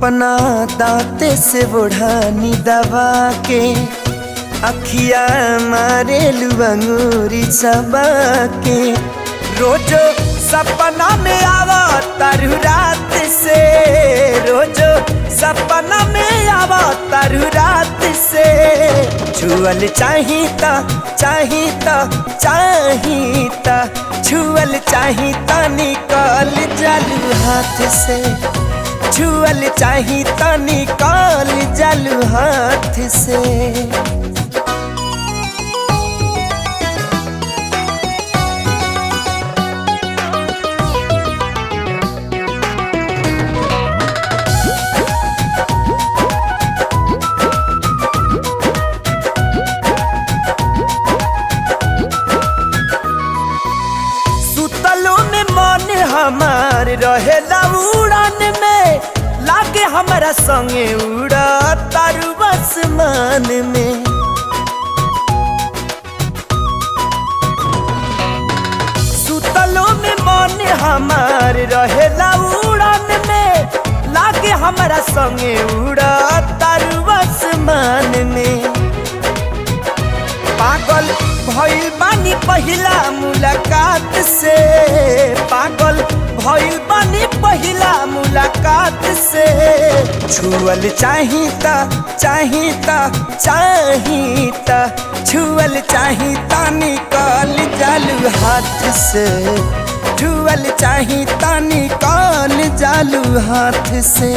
अपना दांते से बुढ़ानी दबा के अखिया मारे लुअंगूरी सबा के रोजो सपना में आवा तारू रात से, रोजो सपना में आवा तारू रात से। छुअल चाहिता चाहिता चाहिता छुअल चाहिता निकाल जालू हाथ से, छुअल चाहिता निकाल जालू हाथ से। हमार रहेला उड़ान में लागे हमारा संगे उड़ा तारू आसमान में। सुतलो में मन हमार रहेला उड़ान में लागे हमारा संगे उड़ा तारू आसमान में। पागल भइल बानी पहिला मुलाकात से, पागल भइल बानी पहिला मुलाकात से। छुअल चाहिता चाहिता चाहिता छुअल चाहिता निकाल जालू हाथ से, छुअल चाहिता निकाल जालू हाथ से।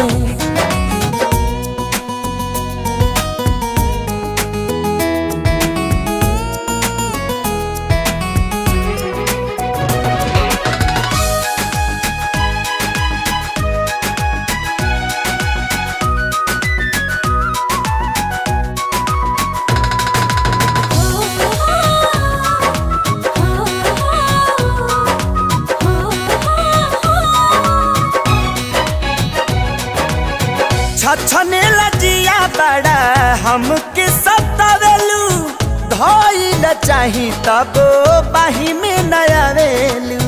छछने लजिया बड़ा हमके सतावेलू, धइल चाही तब बाही में नया वेलू।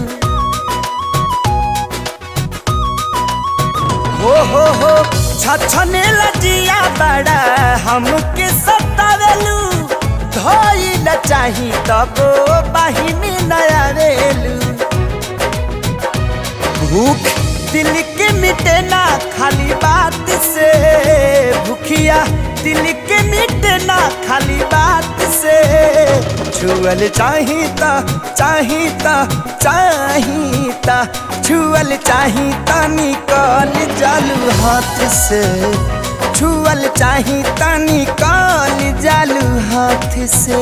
हो छछने लजिया बड़ा हमके सतावेलू, धइल चाही तब बाही में नया वेलू। भूख दिल के मिटे ना खाली बात से, भूखिया दिल के मिटे ना खाली बात से। छुअल चाहिता चाहिता चाहिता छुअल चाहिता निकाल जालू हाथ से, छुअल चाहिता निकाल जालू हाथ से।